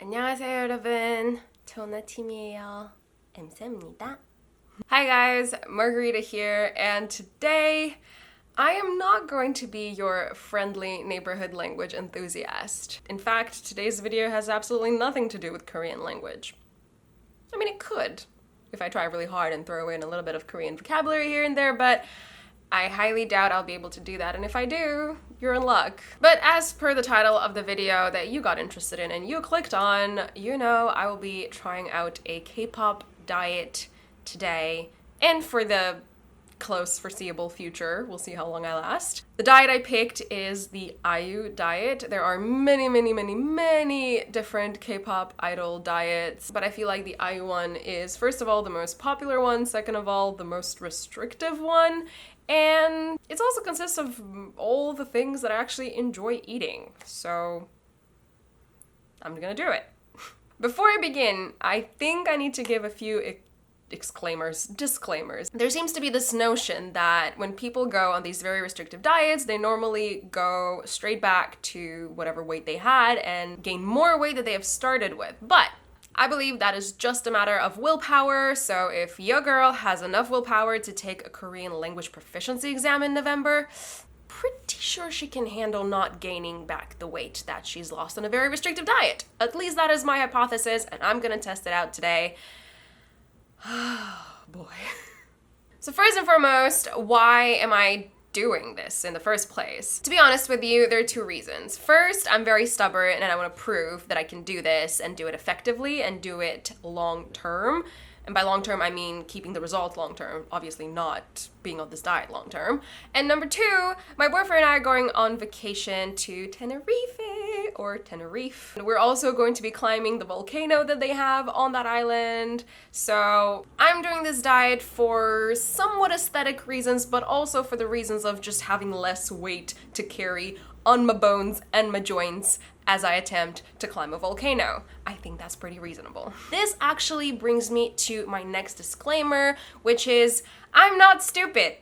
안녕하세요 여러분. 토나 팀이에요. 엠쌤입니다. Hi guys, Margarita here, and today I am not going to be your friendly neighborhood language enthusiast. In fact, today's video has absolutely nothing to do with Korean language. I mean, it could, if I try really hard and throw in a little bit of Korean vocabulary here and there, but I highly doubt I'll be able to do that, and if I do, you're in luck. But as per the title of the video that you got interested in and you clicked on, you know I will be trying out a K-pop diet today, and for the close foreseeable future. We'll see how long I last. The diet I picked is the IU diet. There are many different K-pop idol diets, but I feel like the IU one is, first of all, the most popular one, second of all, the most restrictive one, and it also consists of all the things that I actually enjoy eating. So I'm gonna do it. Before I begin, I think I need to give a few disclaimers. There seems to be this notion that when people go on these very restrictive diets, they normally go straight back to whatever weight they had and gain more weight that they have started with. But I believe that is just a matter of willpower, so if your girl has enough willpower to take a Korean language proficiency exam in November, pretty sure she can handle not gaining back the weight that she's lost on a very restrictive diet. At least that is my hypothesis, and I'm gonna test it out today. Oh boy. So first and foremost, why am I doing this in the first place? To be honest with you, there are two reasons. First, I'm very stubborn and I want to prove that I can do this and do it effectively and do it long term. And by long term, I mean keeping the result long term, obviously not being on this diet long term. And number two, my boyfriend and I are going on vacation to Tenerife. And we're also going to be climbing the volcano that they have on that island. So I'm doing this diet for somewhat aesthetic reasons, but also for the reasons of just having less weight to carry on my bones and my joints as I attempt to climb a volcano. I think that's pretty reasonable. This actually brings me to my next disclaimer, which is I'm not stupid.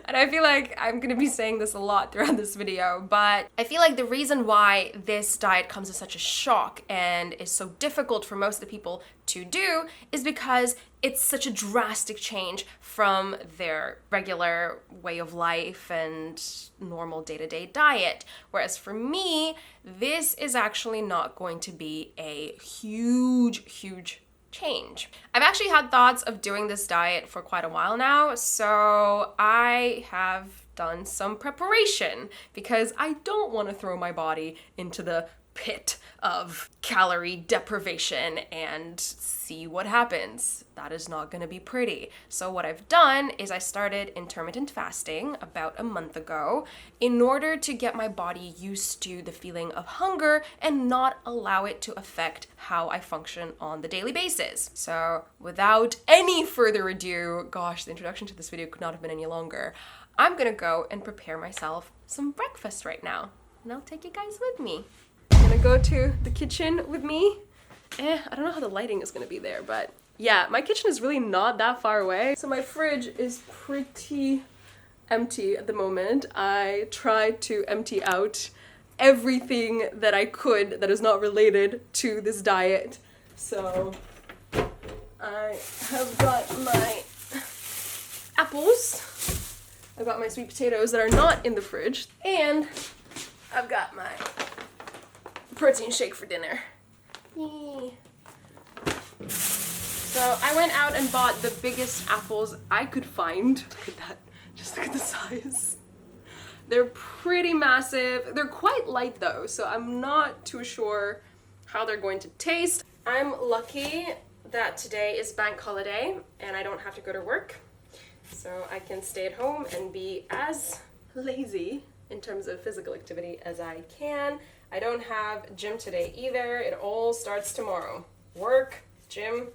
And I feel like I'm gonna be saying this a lot throughout this video, but I feel like the reason why this diet comes as such a shock and is so difficult for most of the people to do is because it's such a drastic change from their regular way of life and normal day-to-day diet. Whereas for me, this is actually not going to be a huge change. I've actually had thoughts of doing this diet for quite a while now, so I have done some preparation because I don't want to throw my body into the pit of calorie deprivation and see what happens. That is not going to be pretty. So what I've done is I started intermittent fasting about a month ago in order to get my body used to the feeling of hunger and not allow it to affect how I function on the daily basis. So without any further ado, gosh, the introduction to this video could not have been any longer. I'm gonna go and prepare myself some breakfast right now, and I'll take you guys with me. I'm gonna go to the kitchen with me. I don't know how the lighting is gonna be there, but yeah, my kitchen is really not that far away. So my fridge is pretty empty at the moment. I tried to empty out everything that I could that is not related to this diet. So I have got my apples, I've got my sweet potatoes that are not in the fridge, and I've got my protein shake for dinner. Yay. So I went out and bought the biggest apples I could find. Look at that, just look at the size. They're pretty massive. They're quite light though, so I'm not too sure how they're going to taste. I'm lucky that today is bank holiday and I don't have to go to work. So I can stay at home and be as lazy in terms of physical activity as I can. I don't have gym today either. It all starts tomorrow. Work, gym.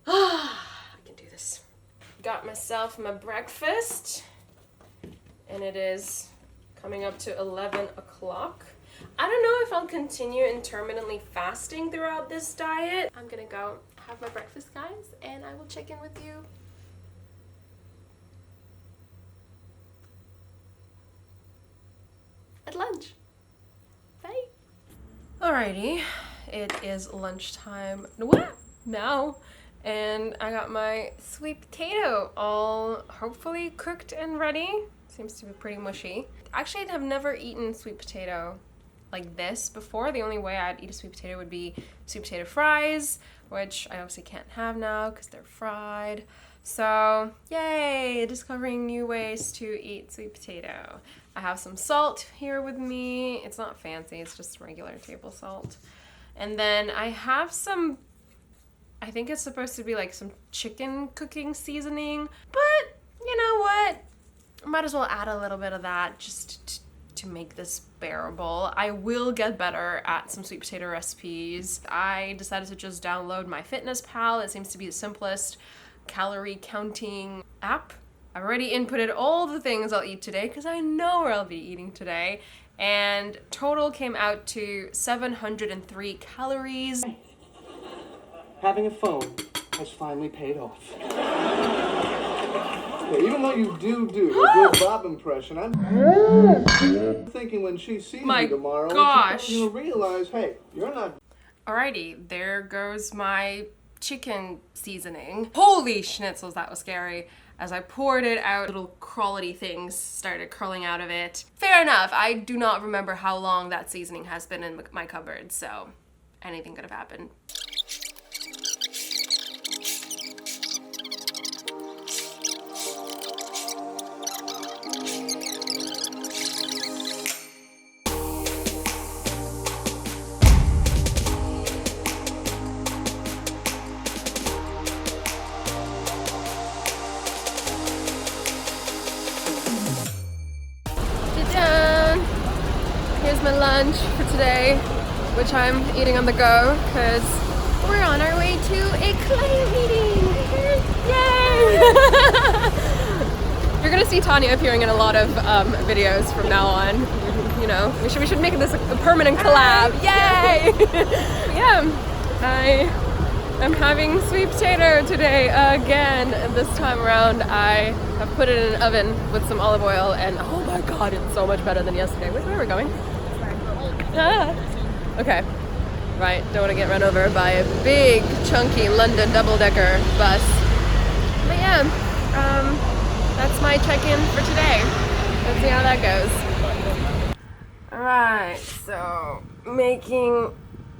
I can do this. Got myself my breakfast, and it is coming up to 11 o'clock. I don't know if I'll continue intermittently fasting throughout this diet. I'm gonna go have my breakfast, guys, and I will check in with you at lunch. Bye. Alrighty, it is lunchtime now, and I got my sweet potato all hopefully cooked and ready. Seems to be pretty mushy. Actually, I have never eaten sweet potato like this before. The only way I'd eat a sweet potato would be sweet potato fries, which I obviously can't have now because they're fried. So, yay! Discovering new ways to eat sweet potato. I have some salt here with me. It's not fancy, it's just regular table salt. And then I have some, I think it's supposed to be like some chicken cooking seasoning, but you know what? I might as well add a little bit of that just to make this bearable. I will get better at some sweet potato recipes. I decided to just download MyFitnessPal. It seems to be the simplest calorie counting app. I've already inputted all the things I'll eat today because I know where I'll be eating today, and total came out to 703 calories. Having a phone has finally paid off. Yeah, even though you do a good Bob impression, I'm thinking when she sees you tomorrow, gosh, you'll realize, hey, you're not. Alrighty, there goes my chicken seasoning. Holy schnitzels, that was scary. As I poured it out, little crawly things started crawling out of it. Fair enough, I do not remember how long that seasoning has been in my cupboard, so anything could have happened. Here's my lunch for today, which I'm eating on the go because we're on our way to a client meeting. Yay! You're gonna see Tanya appearing in a lot of videos from now on. You know, we should make this a permanent collab. Yay! Yeah, I am having sweet potato today again. And this time around, I have put it in an oven with some olive oil, and oh my god, it's so much better than yesterday. Where are we going? Ah. Okay, right, don't want to get run over by a big, chunky London double-decker bus. But yeah, that's my check-in for today. Let's see how that goes. Alright, so making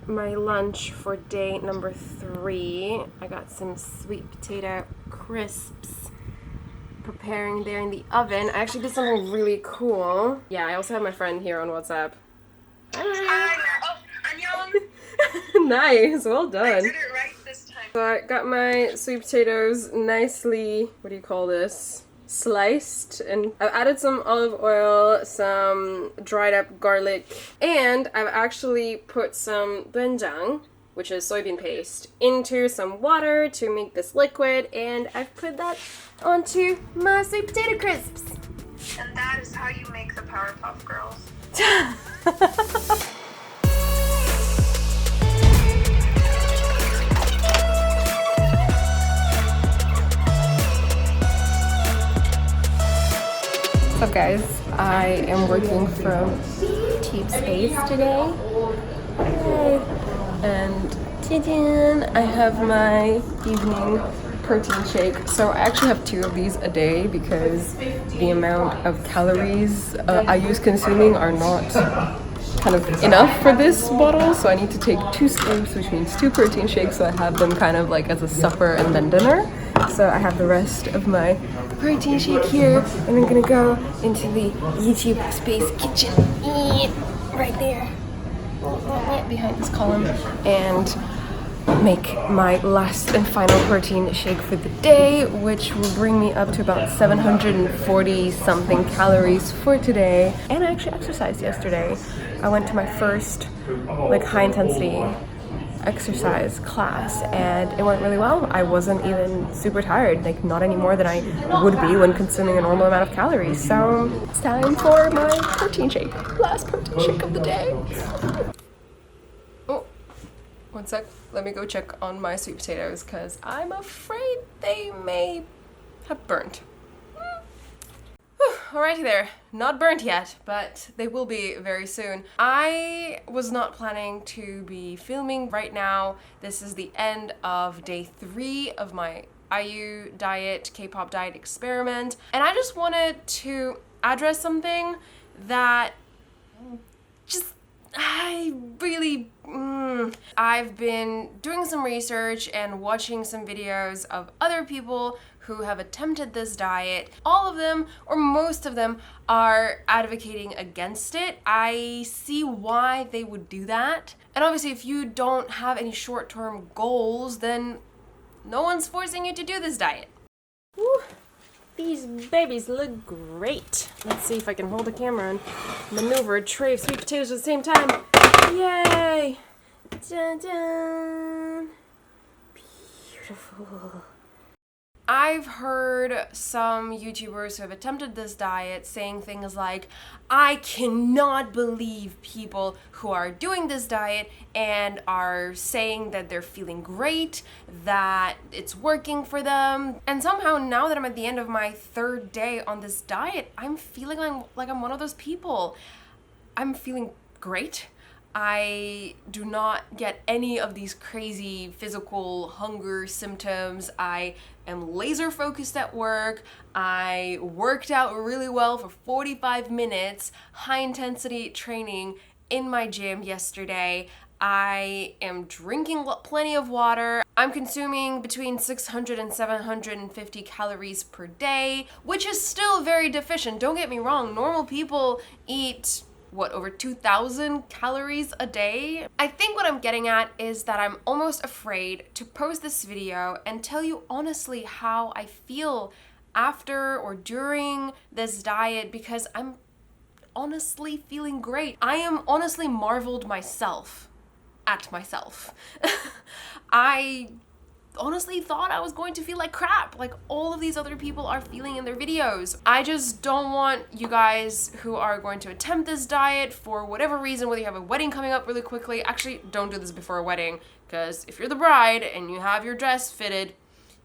my lunch for day number 3. I got some sweet potato crisps preparing there in the oven. I actually did something really cool. Yeah, I also have my friend here on WhatsApp. Hi. Oh, annyeong. Nice, well done. I did it right this time. So I got my sweet potatoes nicely, what do you call this? Sliced, and I've added some olive oil, some dried up garlic, and I've actually put some doenjang, which is soybean paste, into some water to make this liquid, and I've put that onto my sweet potato crisps. And that is how you make the Powerpuff Girls. What's up, guys? I am working from Cheap Space today. Hey. And ta-da! I have my evening protein shake. So I actually have 2 of these a day because the amount of calories I use consuming are not kind of enough for this bottle, so I need to take 2 scoops, which means 2 protein shakes, so I have them kind of like as a supper and then dinner. So I have the rest of my protein shake here, and I'm gonna go into the YouTube Space kitchen right there behind this column and make my last and final protein shake for the day, which will bring me up to about 740 something calories for today. And I actually exercised yesterday. I went to my first like high intensity exercise class and it went really well. I wasn't even super tired, like not any more than I would be when consuming a normal amount of calories. So it's time for my protein shake. Last protein shake of the day. Oh, one sec. Let me go check on my sweet potatoes because I'm afraid they may have burnt. alrighty there. Not burnt yet, but they will be very soon. I was not planning to be filming right now. This is the end of day 3 of my IU diet, K-pop diet experiment. And I just wanted to address something that I've been doing some research and watching some videos of other people who have attempted this diet. All of them, or most of them, are advocating against it. I see why they would do that. And obviously, if you don't have any short-term goals, then no one's forcing you to do this diet. Woo. These babies look great. Let's see if I can hold the camera and maneuver a tray of sweet potatoes at the same time. Yay! Dun dun! Beautiful. I've heard some YouTubers who have attempted this diet saying things like, I cannot believe people who are doing this diet and are saying that they're feeling great, that it's working for them. And somehow now that I'm at the end of my 3rd day on this diet, I'm feeling like I'm one of those people. I'm feeling great. I do not get any of these crazy physical hunger symptoms. I am laser focused at work. I worked out really well for 45 minutes, high intensity training in my gym yesterday. I am drinking plenty of water. I'm consuming between 600 and 750 calories per day, which is still very deficient. Don't get me wrong, normal people eat over 2,000 calories a day? I think what I'm getting at is that I'm almost afraid to post this video and tell you honestly how I feel after or during this diet, because I'm honestly feeling great. I am honestly marveled at myself. I honestly thought I was going to feel like crap, like all of these other people are feeling in their videos. I just don't want you guys who are going to attempt this diet for whatever reason, whether you have a wedding coming up really quickly. Actually, don't do this before a wedding, because if you're the bride and you have your dress fitted,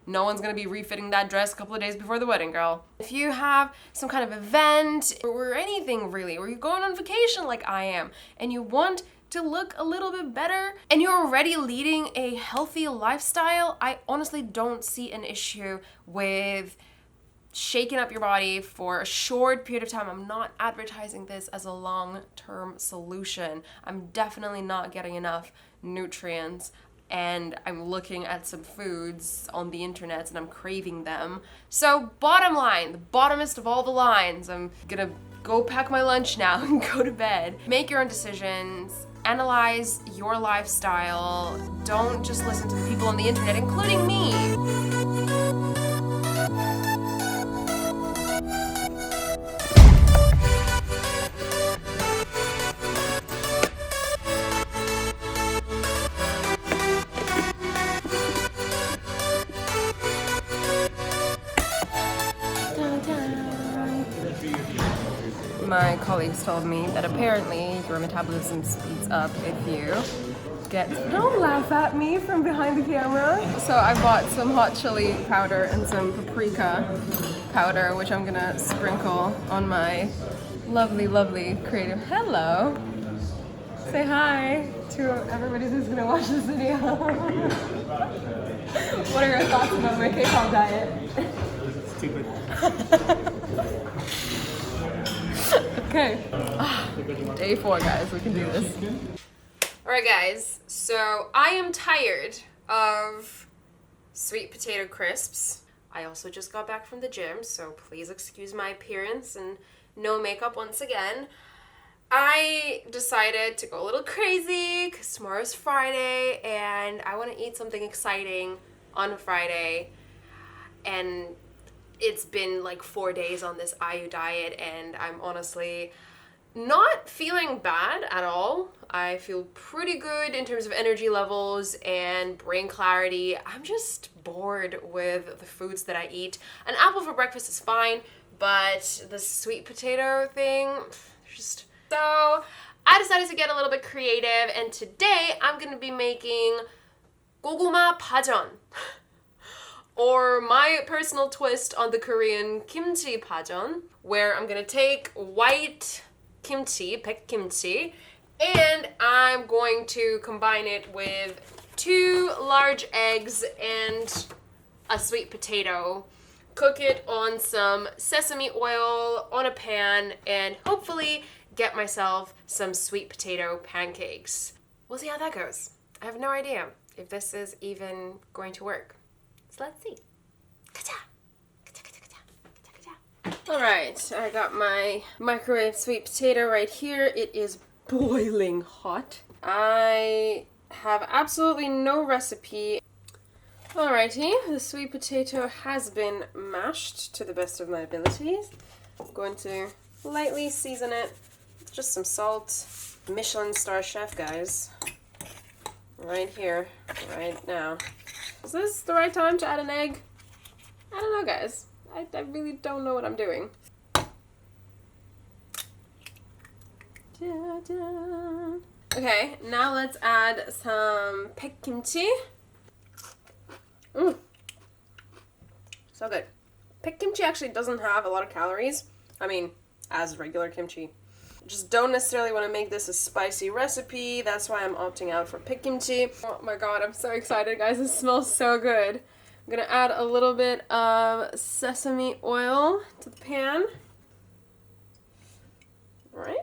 no one's gonna be refitting that dress a couple of days before the wedding, girl. If you have some kind of event or anything really, or you're going on vacation like I am, and you want to look a little bit better, and you're already leading a healthy lifestyle, I honestly don't see an issue with shaking up your body for a short period of time. I'm not advertising this as a long-term solution. I'm definitely not getting enough nutrients, and I'm looking at some foods on the internet and I'm craving them. So bottom line, the bottomest of all the lines, I'm gonna go pack my lunch now and go to bed. Make your own decisions. Analyze your lifestyle. Don't just listen to the people on the internet, including me. My colleagues told me that apparently your metabolism speeds up if you don't laugh at me from behind the camera. So I bought some hot chili powder and some paprika powder, which I'm gonna sprinkle on my lovely, lovely creative. Hello. Say hi to everybody who's gonna watch this video. What are your thoughts about my K-pop diet? Stupid. Okay. Day 4, guys. We can do this. Alright, guys. So I am tired of sweet potato crisps. I also just got back from the gym, so please excuse my appearance and no makeup once again. I decided to go a little crazy because tomorrow's Friday and I want to eat something exciting on a Friday. And it's been like 4 days on this IU diet and I'm honestly not feeling bad at all. I feel pretty good in terms of energy levels and brain clarity. I'm just bored with the foods that I eat. An apple for breakfast is fine, but the sweet potato thing, just... So I decided to get a little bit creative, and today I'm gonna be making goguma pajeon. or my personal twist on the Korean kimchi pajeon, where I'm gonna take white kimchi, baekgimchi, and I'm going to combine it with 2 large eggs and a sweet potato. Cook it on some sesame oil on a pan and hopefully get myself some sweet potato pancakes. We'll see how that goes. I have no idea if this is even going to work. So let's see. All right, I got my microwave sweet potato right here. It is boiling hot. I have absolutely no recipe. Alrighty, the sweet potato has been mashed to the best of my abilities. I'm going to lightly season it with just some salt. Michelin star chef, guys. Right here, right now. Is this the right time to add an egg? I don't know, guys. I really don't know what I'm doing. Da-da. Okay, now let's add some baekgimchi. So good. Kimchi actually doesn't have a lot of calories. I mean, as regular kimchi. Just don't necessarily want to make this a spicy recipe. That's why I'm opting out for kimchi. Oh my god, I'm so excited, guys. This smells so good. I'm gonna add a little bit of sesame oil to the pan. Right.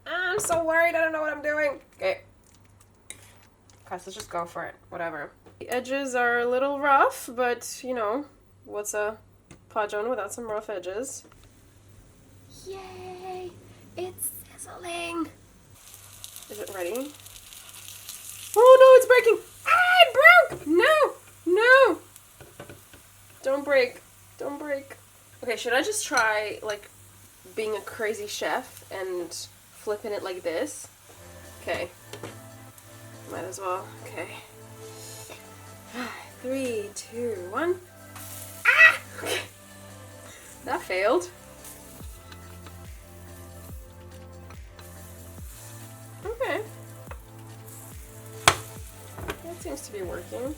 I'm so worried. I don't know what I'm doing. Okay. Guys, let's just go for it. Whatever. The edges are a little rough, but, you know, what's a pajeon without some rough edges? Yay! It's sizzling! Is it ready? Oh no, it's breaking! Ah, it broke! No! No! Don't break. Don't break. Okay, should I just try, like, being a crazy chef and flipping it like this? Okay. Might as well. Okay. 3, 2, 1. Ah! Okay. That failed. Okay. That seems to be working.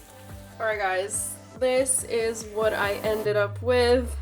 Alright guys, this is what I ended up with.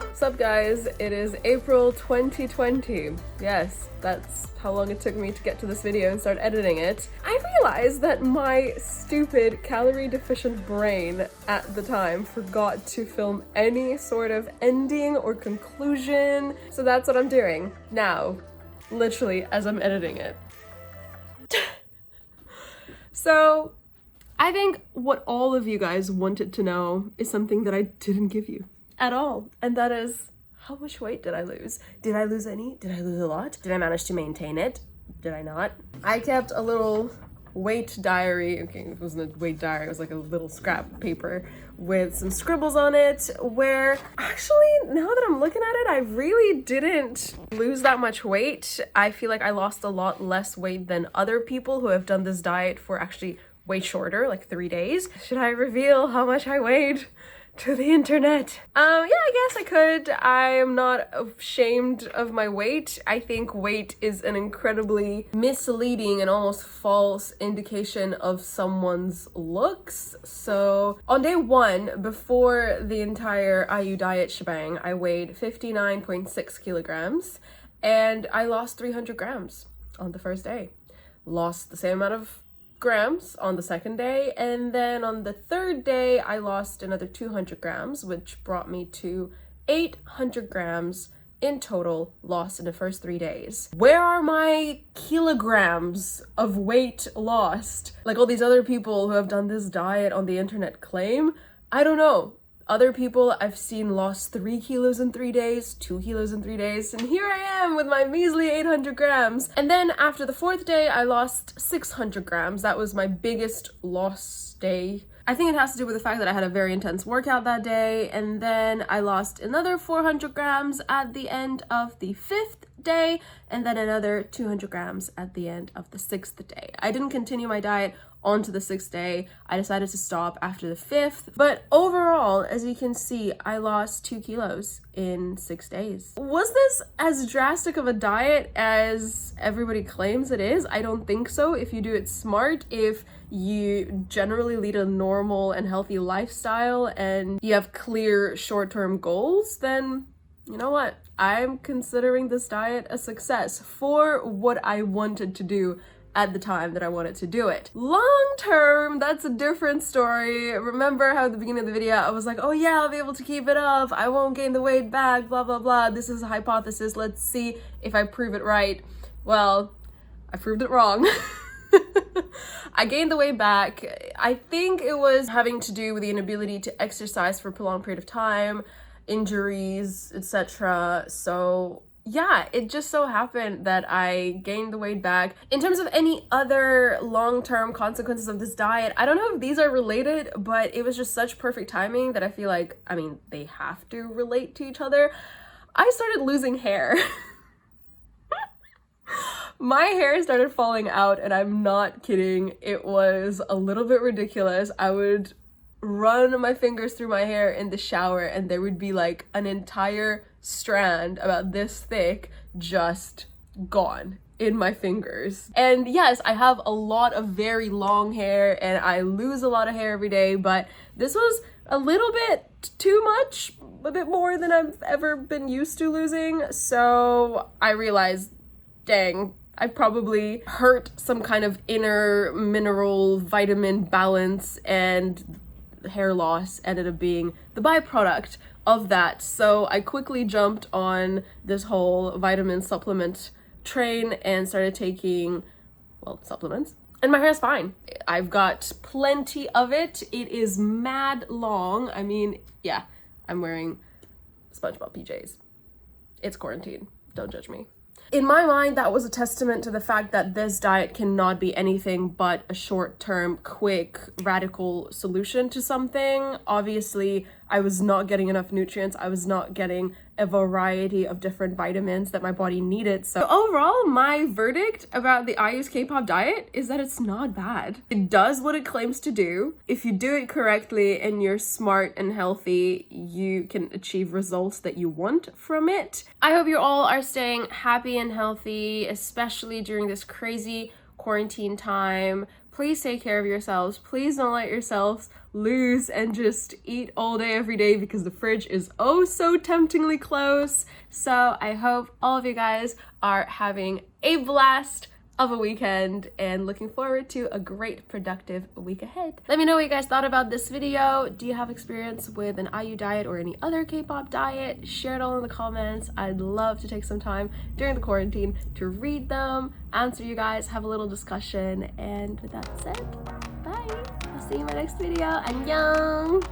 What's up guys, it is April 2020. Yes, that's how long it took me to get to this video and start editing it. I realized that my stupid calorie deficient brain at the time forgot to film any sort of ending or conclusion, so that's what I'm doing now, literally as I'm editing it. So I think what all of you guys wanted to know is something that I didn't give you at all, and that is, how much weight did I lose? Did I lose any? Did I lose a lot? Did I manage to maintain it? Did I not? I kept a little weight diary. Okay, it wasn't a weight diary, it was like a little scrap paper with some scribbles on it, where actually, now that I'm looking at it, I really didn't lose that much weight. I feel like I lost a lot less weight than other people who have done this diet for actually way shorter, like 3 days. Should I reveal how much I weighed to the internet? Yeah, I guess I could. I am not ashamed of my weight. I think weight is an incredibly misleading and almost false indication of someone's looks. So on day 1, before the entire IU diet shebang, I weighed 59.6 kilograms and I lost 300 grams on the first day. Lost the same amount of grams on the second day, and then on the third day I lost another 200 grams, which brought me to 800 grams in total lost in the first 3 days. Where are my kilograms of weight lost, like all these other people who have done this diet on the internet claim? I don't know. Other people I've seen lost 3 kilos in 3 days, 2 kilos in 3 days, and here I am with my measly 800 grams. And then after the 4th day, I lost 600 grams. That was my biggest loss day. I think it has to do with the fact that I had a very intense workout that day, and then I lost another 400 grams at the end of the 5th day, and then another 200 grams at the end of the 6th day. I didn't continue my diet onto the 6th day. I decided to stop after the 5th. But overall, as you can see, I lost 2 kilos in 6 days. Was this as drastic of a diet as everybody claims it is? I don't think so. If you do it smart, if you generally lead a normal and healthy lifestyle and you have clear short-term goals, then you know what? I'm considering this diet a success for what I wanted to do at the time that I wanted to do it. Long term, that's a different story. Remember how at the beginning of the video I was like, oh yeah, I'll be able to keep it up, I won't gain the weight back, blah blah blah. This is a hypothesis, let's see if I prove it right. Well, I proved it wrong. I gained the weight back. I think it was having to do with the inability to exercise for a prolonged period of time, injuries, etc. So yeah, it just so happened that I gained the weight back. In terms of any other long-term consequences of this diet, I don't know if these are related, but it was just such perfect timing that I feel like, I mean, they have to relate to each other. I started losing hair. My hair started falling out, and I'm not kidding. It was a little bit ridiculous. I would run my fingers through my hair in the shower and there would be like an entire strand about this thick just gone in my fingers. And yes, I have a lot of very long hair and I lose a lot of hair every day, but this was a little bit too much, a bit more than I've ever been used to losing. So I realized, dang, I probably hurt some kind of inner mineral vitamin balance, and hair loss ended up being the byproduct of that. So I quickly jumped on this whole vitamin supplement train and started taking, well, supplements. And my hair is fine. I've got plenty of it. It is mad long. I mean, yeah, I'm wearing SpongeBob PJs. It's quarantine. Don't judge me. In my mind, that was a testament to the fact that this diet cannot be anything but a short-term, quick, radical solution to something. Obviously, I was not getting enough nutrients. I was not getting a variety of different vitamins that my body needed. So overall, my verdict about the I Use K-pop diet is that it's not bad. It does what it claims to do. If you do it correctly and you're smart and healthy, you can achieve results that you want from it. I hope you all are staying happy and healthy, especially during this crazy quarantine time. Please take care of yourselves. Please don't let yourselves loose and just eat all day every day because the fridge is oh so temptingly close. So I hope all of you guys are having a blast of a weekend and looking forward to a great productive week ahead. Let me know what you guys thought about this video. Do you have experience with an IU diet or any other K-pop diet? Share it all in the comments. I'd love to take some time during the quarantine to read them, answer you guys, have a little discussion, and with that said, bye. I'll see you in my next video. Annyeong!